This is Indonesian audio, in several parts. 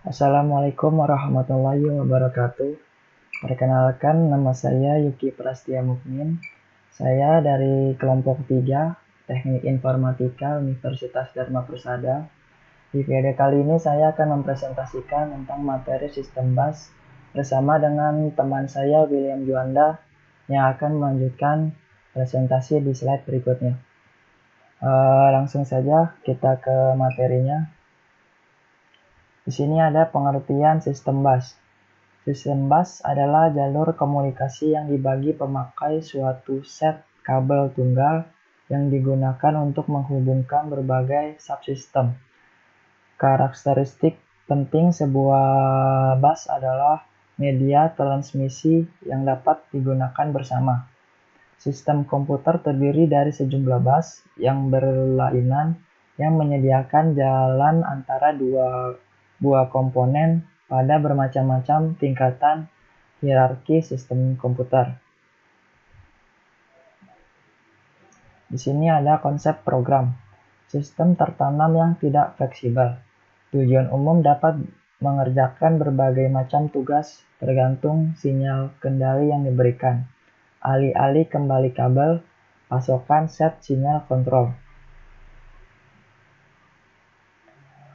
Assalamualaikum warahmatullahi wabarakatuh. Perkenalkan, nama saya Yuki Prastia Mukmin. Saya dari kelompok 3, Teknik Informatika Universitas Dharma Persada. Di video kali ini saya akan mempresentasikan tentang materi sistem bus bersama dengan teman saya William Juanda yang akan melanjutkan presentasi di slide berikutnya. Langsung saja kita ke materinya. Di sini ada pengertian sistem bus. Sistem bus adalah jalur komunikasi yang dibagi pemakai suatu set kabel tunggal yang digunakan untuk menghubungkan berbagai subsistem. Karakteristik penting sebuah bus adalah media transmisi yang dapat digunakan bersama. Sistem komputer terdiri dari sejumlah bus yang berlainan yang menyediakan jalan antara dua buah komponen pada bermacam-macam tingkatan hierarki sistem komputer. Di sini ada konsep program. Sistem tertanam yang tidak fleksibel. Tujuan umum dapat mengerjakan berbagai macam tugas tergantung sinyal kendali yang diberikan. Alih-alih kembali kabel, pasokan set sinyal kontrol.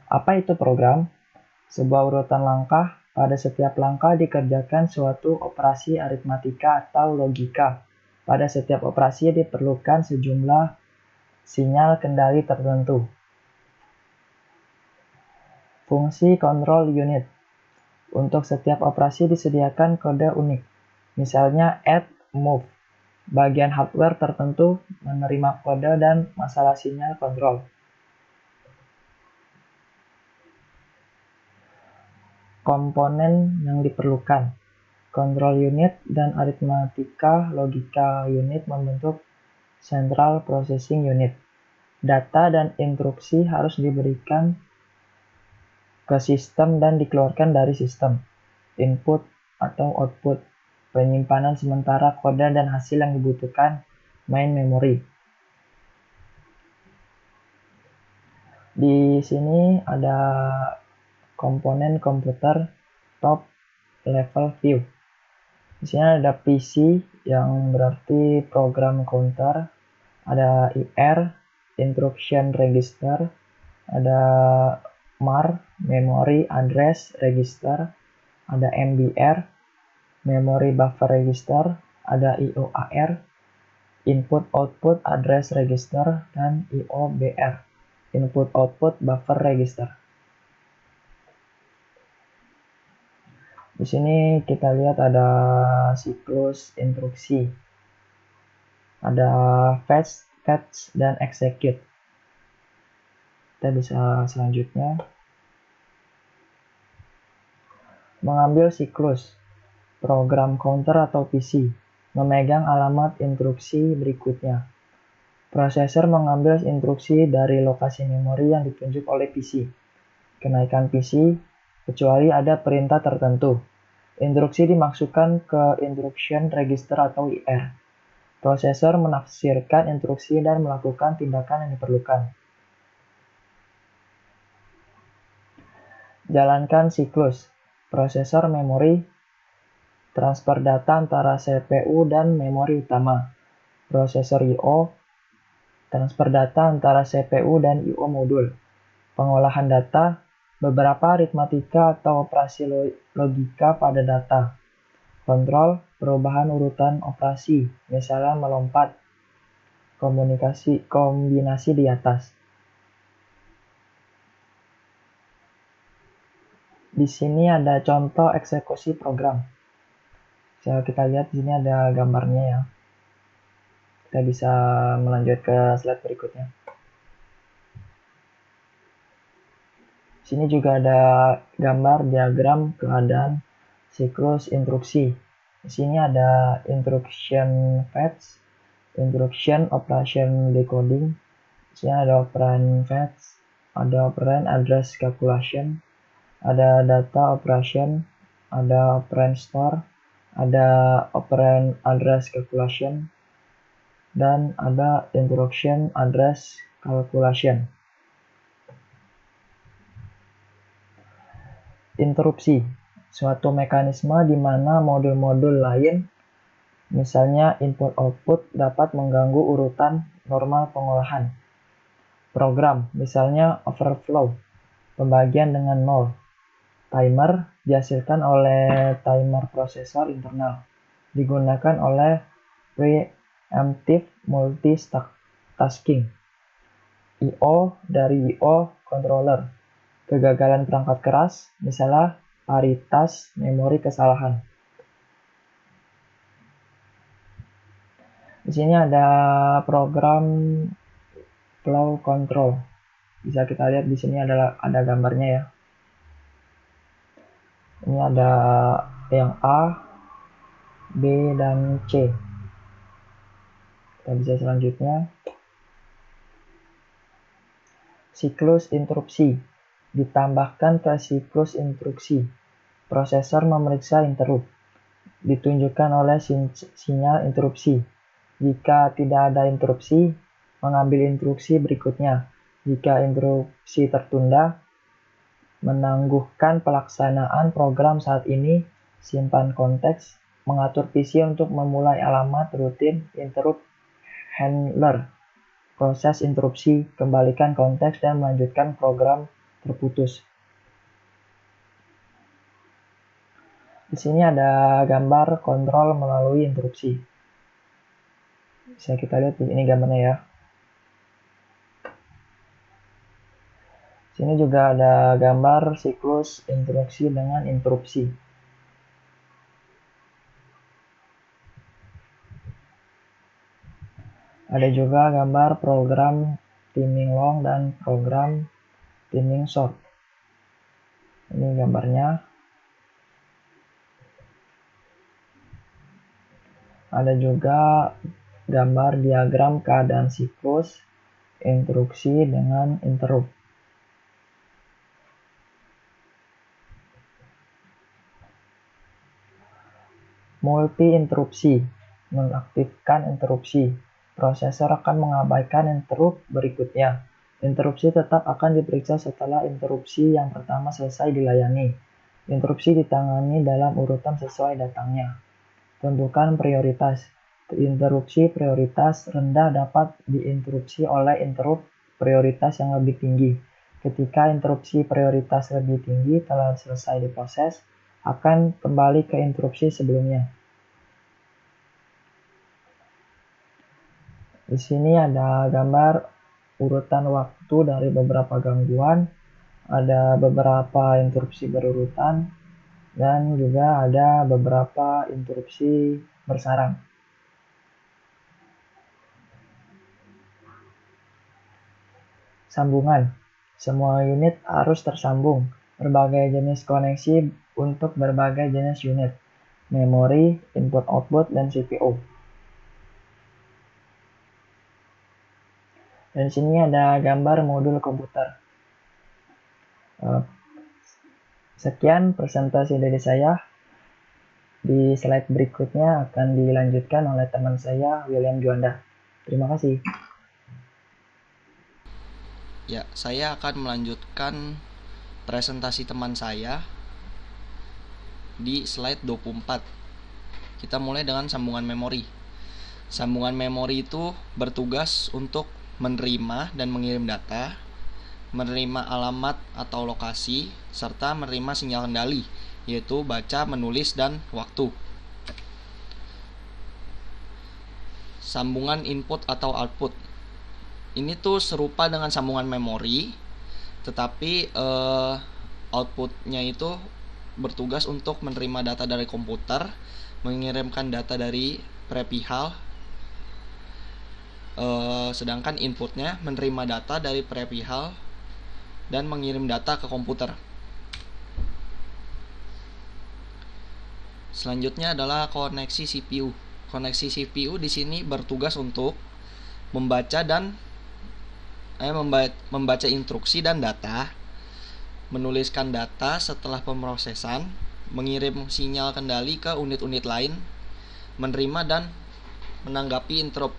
Apa itu program? Sebuah urutan langkah. Pada setiap langkah dikerjakan suatu operasi aritmatika atau logika. Pada setiap operasi diperlukan sejumlah sinyal kendali tertentu. Fungsi control unit. Untuk setiap operasi disediakan kode unik. Misalnya add, move. Bagian hardware tertentu menerima kode dan masalah sinyal kontrol. Komponen yang diperlukan. Control unit dan aritmatika logika unit membentuk central processing unit. Data dan instruksi harus diberikan ke sistem dan dikeluarkan dari sistem. Input atau output. Penyimpanan sementara kode dan hasil yang dibutuhkan main memory. Di sini ada komponen komputer top level view. Di sini ada PC yang berarti program counter, ada IR, instruction register, ada MAR, memory address register, ada MBR, memory buffer register, ada IOAR, input output address register, dan IOBR, input output buffer register. Di sini kita lihat ada siklus instruksi, ada fetch, dan execute. Kita bisa selanjutnya mengambil siklus. Program counter atau PC memegang alamat instruksi berikutnya. Prosesor mengambil instruksi dari lokasi memori yang ditunjuk oleh PC. Kenaikan PC kecuali ada perintah tertentu. Instruksi dimasukkan ke instruction register atau IR. Prosesor menafsirkan instruksi dan melakukan tindakan yang diperlukan. Jalankan siklus. Prosesor memori transfer data antara CPU dan memori utama. Prosesor I/O transfer data antara CPU dan I/O modul. Pengolahan data, beberapa aritmatika atau operasi logika pada data. Kontrol, perubahan urutan operasi, misalnya melompat, kombinasi di atas. Di sini ada contoh eksekusi program. Bisa kita lihat di sini ada gambarnya ya. Kita bisa melanjut ke slide berikutnya. Di sini juga ada gambar diagram keadaan siklus instruksi. Di sini ada instruction fetch, instruction operation decoding. Di sini ada operand fetch, ada operand address calculation, ada data operation, ada operand store, ada operand address calculation, dan ada instruction address calculation. interupsi, suatu mekanisme di mana modul-modul lain, misalnya input-output, dapat mengganggu urutan normal pengolahan. Program, misalnya overflow, pembagian dengan nol. Timer dihasilkan oleh timer prosesor internal, digunakan oleh preemptive multitasking. I/O dari I/O controller, kegagalan perangkat keras, misalnya paritas memori kesalahan. Di sini ada program flow control. Bisa kita lihat di sini ada gambarnya ya. Ini ada yang A, B, dan C. Kita bisa selanjutnya. Siklus interupsi. Ditambahkan ke siklus interupsi. Prosesor memeriksa interrupt. Ditunjukkan oleh sinyal interupsi. Jika tidak ada interupsi, mengambil instruksi berikutnya. Jika interupsi tertunda, menangguhkan pelaksanaan program saat ini, simpan konteks, mengatur PC untuk memulai alamat rutin interrupt handler, proses interupsi, kembalikan konteks dan melanjutkan program terputus. Di sini ada gambar kontrol melalui interupsi. Bisa kita lihat di sini gambarnya ya. Sini juga ada gambar siklus interupsi dengan interupsi. Ada juga gambar program timing long dan program timing short. Ini gambarnya. Ada juga gambar diagram keadaan siklus interupsi dengan interrupt. Multi-interupsi, mengaktifkan interupsi. Prosesor akan mengabaikan interrupt berikutnya. Interupsi tetap akan diperiksa setelah interupsi yang pertama selesai dilayani. Interupsi ditangani dalam urutan sesuai datangnya. Tentukan prioritas. Interupsi prioritas rendah dapat diinterupsi oleh interrupt prioritas yang lebih tinggi. Ketika interupsi prioritas lebih tinggi telah selesai diproses, akan kembali ke interupsi sebelumnya. Di sini ada gambar urutan waktu dari beberapa gangguan, ada beberapa interupsi berurutan, dan juga ada beberapa interupsi bersarang. Sambungan. Semua unit harus tersambung. Berbagai jenis koneksi untuk berbagai jenis unit. Memori, input-output, dan CPU. Dan di sini ada gambar modul komputer. Sekian presentasi dari saya. Di slide berikutnya akan dilanjutkan oleh teman saya, William Juanda. Terima kasih. Ya, saya akan melanjutkan presentasi teman saya di slide 24. Kita mulai dengan sambungan memori. Sambungan memori itu bertugas untuk menerima dan mengirim data, menerima alamat atau lokasi, serta menerima sinyal kendali, yaitu baca, menulis, dan waktu. Sambungan input atau output. Ini tuh serupa dengan sambungan memori, tetapi outputnya itu bertugas untuk menerima data dari komputer, mengirimkan data dari prepihal, sedangkan inputnya menerima data dari prepihal dan mengirim data ke komputer. Selanjutnya adalah koneksi CPU. Koneksi CPU di sini bertugas untuk membaca instruksi dan data, menuliskan data setelah pemrosesan, mengirim sinyal kendali ke unit-unit lain, menerima dan menanggapi interrupt.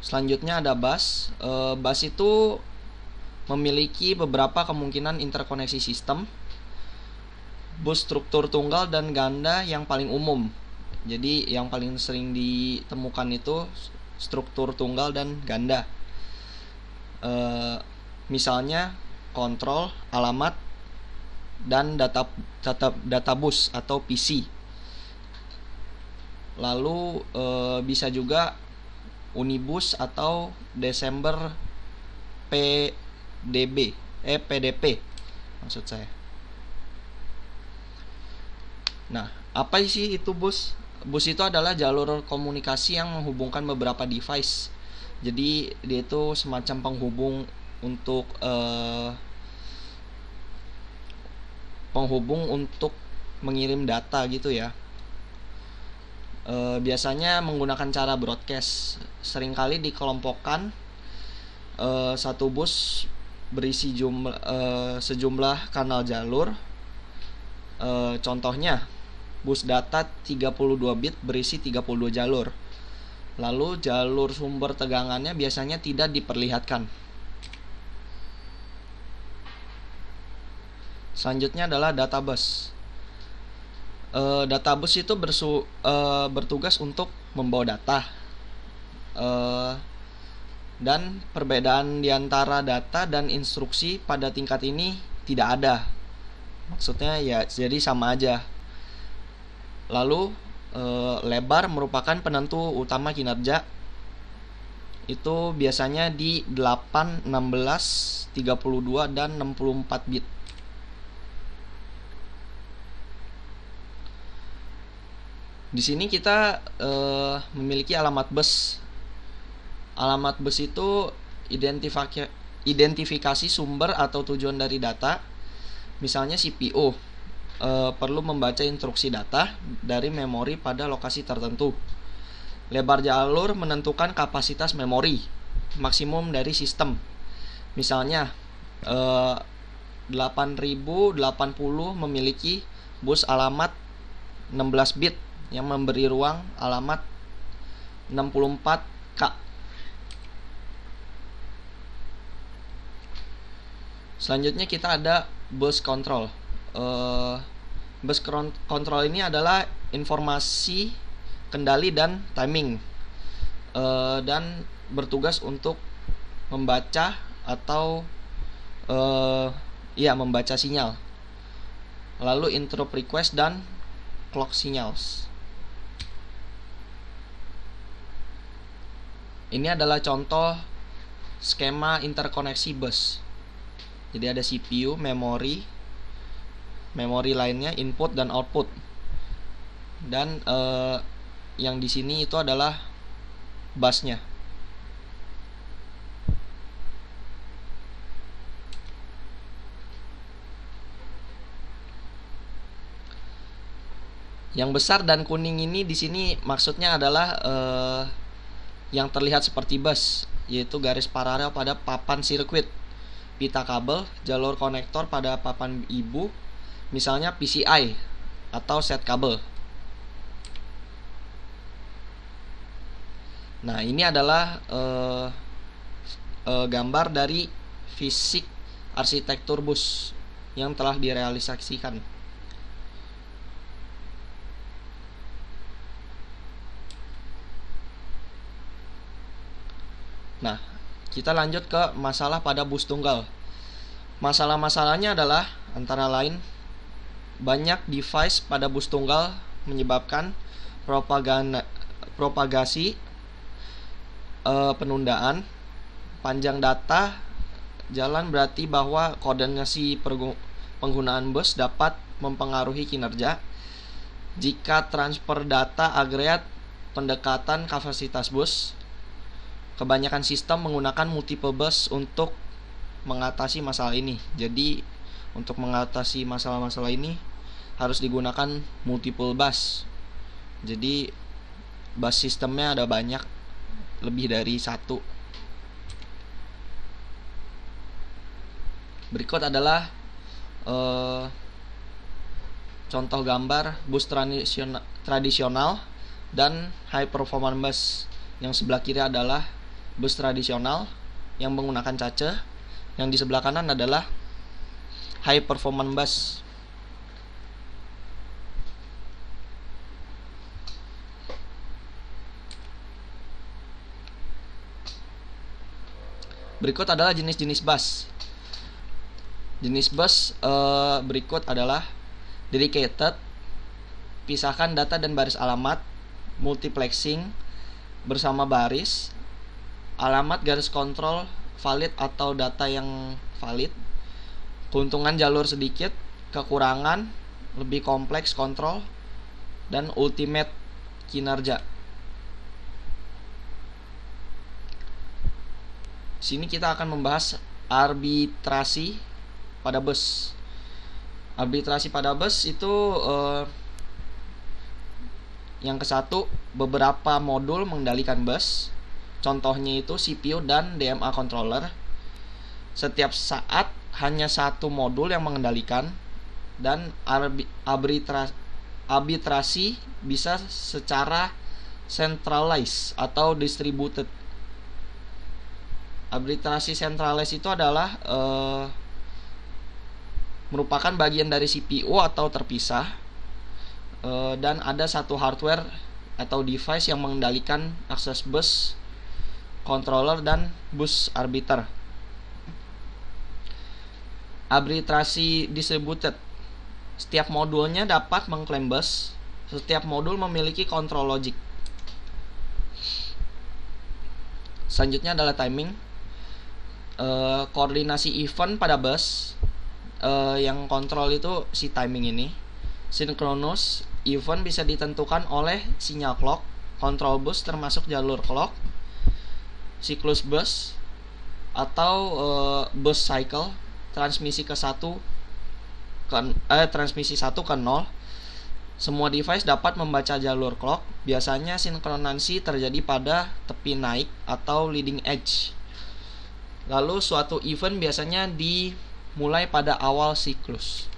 Selanjutnya ada bus. Bus itu memiliki beberapa kemungkinan interkoneksi sistem, bus struktur tunggal dan ganda yang paling umum. Jadi yang paling sering ditemukan itu struktur tunggal dan ganda. Misalnya kontrol, alamat, dan data bus atau PC. Lalu bisa juga Unibus atau Desember PDP maksud saya. Nah, apa sih itu bus? Bus itu adalah jalur komunikasi yang menghubungkan beberapa device. Jadi dia itu semacam penghubung untuk mengirim data gitu ya. Biasanya menggunakan cara broadcast. Seringkali dikelompokkan satu bus berisi sejumlah kanal jalur. Contohnya bus data 32 bit berisi 32 jalur. Lalu jalur sumber tegangannya biasanya tidak diperlihatkan. Selanjutnya adalah data bus. Data bus itu bertugas untuk membawa data. Dan perbedaan di antara data dan instruksi pada tingkat ini tidak ada. Maksudnya ya jadi sama aja. Lalu lebar merupakan penentu utama kinerja. Itu biasanya di 8, 16, 32 dan 64 bit. Di sini kita memiliki alamat bus. Alamat bus itu identifikasi sumber atau tujuan dari data. Misalnya CPU perlu membaca instruksi data dari memori pada lokasi tertentu. Lebar jalur menentukan kapasitas memori maksimum dari sistem. Misalnya 8080 memiliki bus alamat 16 bit yang memberi ruang alamat 64K. Selanjutnya kita ada bus control. Bus control ini adalah informasi, kendali, dan timing, dan bertugas untuk membaca atau membaca sinyal. Lalu interrupt request dan clock signals. Ini adalah contoh skema interkoneksi bus. Jadi ada CPU, memori lainnya, input dan output. Dan yang di sini itu adalah busnya. Yang besar dan kuning ini di sini maksudnya adalah yang terlihat seperti bus, yaitu garis paralel pada papan sirkuit, pita kabel, jalur konektor pada papan ibu, misalnya PCI atau set kabel. Nah, ini adalah gambar dari fisik arsitektur bus yang telah direalisasikan. Nah, kita lanjut ke masalah pada bus tunggal. Masalah-masalahnya adalah antara lain banyak device pada bus tunggal menyebabkan propagasi, penundaan, panjang data jalan, berarti bahwa koordinasi penggunaan bus dapat mempengaruhi kinerja. Jika transfer data agregat pendekatan kapasitas bus, kebanyakan sistem menggunakan multiple bus untuk mengatasi masalah ini. Jadi untuk mengatasi masalah-masalah ini harus digunakan multiple bus. Jadi bus sistemnya ada banyak, lebih dari satu. Berikut adalah contoh gambar bus tradisional dan high performance bus. Yang sebelah kiri adalah bus tradisional yang menggunakan caceh, Yang di sebelah kanan adalah high performance bus. Berikut adalah jenis-jenis bus. Jenis bus berikut adalah dedicated, pisahkan data dan baris alamat, multiplexing bersama baris, alamat garis kontrol valid atau data yang valid, keuntungan jalur sedikit, kekurangan, lebih kompleks kontrol, dan ultimate kinerja. Sini kita akan membahas arbitrasi pada bus. Arbitrasi pada bus itu yang ke satu, beberapa modul mengendalikan bus. Contohnya itu CPU dan DMA controller. Setiap saat hanya satu modul yang mengendalikan, dan arbitrasi bisa secara centralized atau distributed. Arbitrasi centralized itu adalah merupakan bagian dari CPU atau terpisah, dan ada satu hardware atau device yang mengendalikan akses bus, controller, dan bus arbiter. Arbitrasi distributed, setiap modulnya dapat mengklaim bus. Setiap modul memiliki control logic. Selanjutnya adalah timing. Koordinasi event pada bus, yang kontrol itu si timing ini. Synchronous event bisa ditentukan oleh sinyal clock, control bus termasuk jalur clock, siklus bus atau bus cycle, transmisi transmisi 1 ke 0. Semua device dapat membaca jalur clock. Biasanya sinkronasi terjadi pada tepi naik atau leading edge. Lalu suatu event biasanya dimulai pada awal siklus.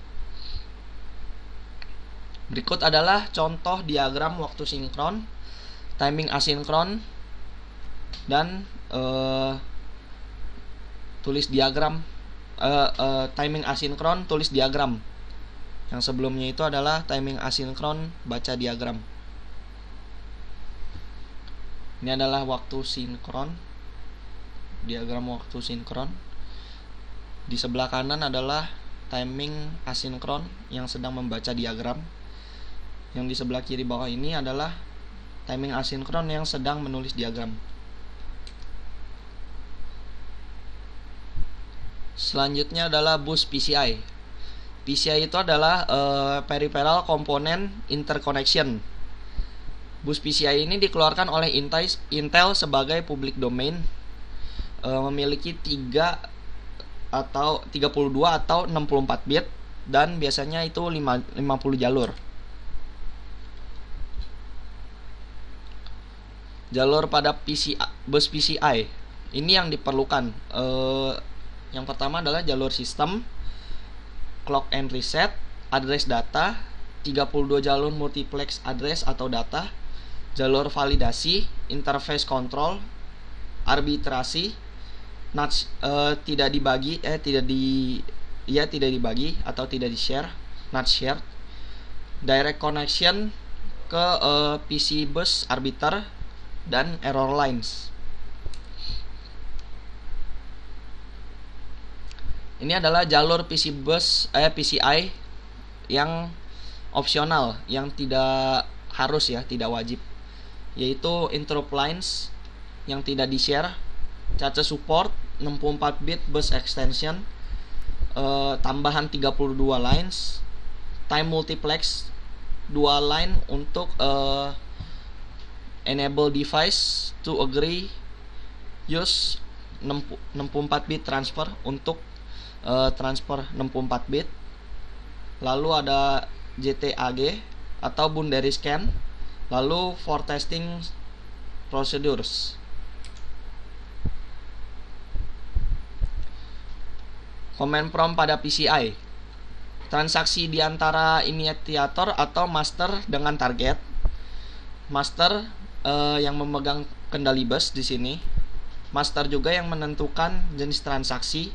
Berikut adalah contoh diagram waktu sinkron, timing asinkron, dan tulis diagram. Timing asinkron, tulis diagram. Yang sebelumnya itu adalah timing asinkron, baca diagram. Ini adalah waktu sinkron, diagram waktu sinkron. Di sebelah kanan adalah timing asinkron yang sedang membaca diagram. Yang di sebelah kiri bawah ini adalah timing asinkron yang sedang menulis diagram. Selanjutnya adalah bus PCI. PCI itu adalah peripheral component interconnection. Bus PCI ini dikeluarkan oleh Intel sebagai public domain, memiliki 32 atau 64 bit, dan biasanya itu 50 jalur. Jalur pada bus PCI ini yang diperlukan. Yang pertama adalah jalur sistem, clock and reset, address data, 32 jalur multiplex address atau data, jalur validasi, interface control, arbitrasi, tidak dibagi atau tidak di-share, not shared, direct connection ke PC bus arbiter, dan error lines. Ini adalah jalur PCI yang opsional, yang tidak harus ya, tidak wajib, yaitu interrupt lines yang tidak di-share, cache support 64 bit bus extension, tambahan 32 lines, time multiplex 2 line untuk enable device to agree use 64 bit transfer untuk transfer 64 bit. Lalu ada JTAG atau boundary scan. Lalu for testing procedures. Command prompt pada PCI. Transaksi di antara initiator atau master dengan target. Master yang memegang kendali bus di sini. Master juga yang menentukan jenis transaksi.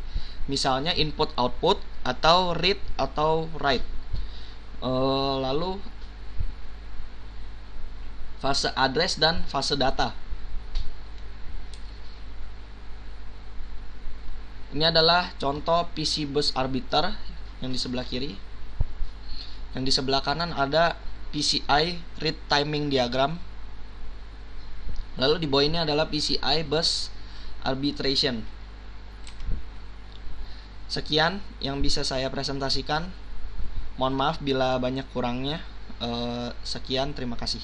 misalnya input output atau read atau write. Lalu fase address dan fase data. Ini adalah contoh PC bus arbiter yang di sebelah kiri. Yang di sebelah kanan ada PCI read timing diagram. Lalu di bawah ini adalah PCI bus arbitration. Sekian yang bisa saya presentasikan. Mohon maaf bila banyak kurangnya. Sekian, terima kasih.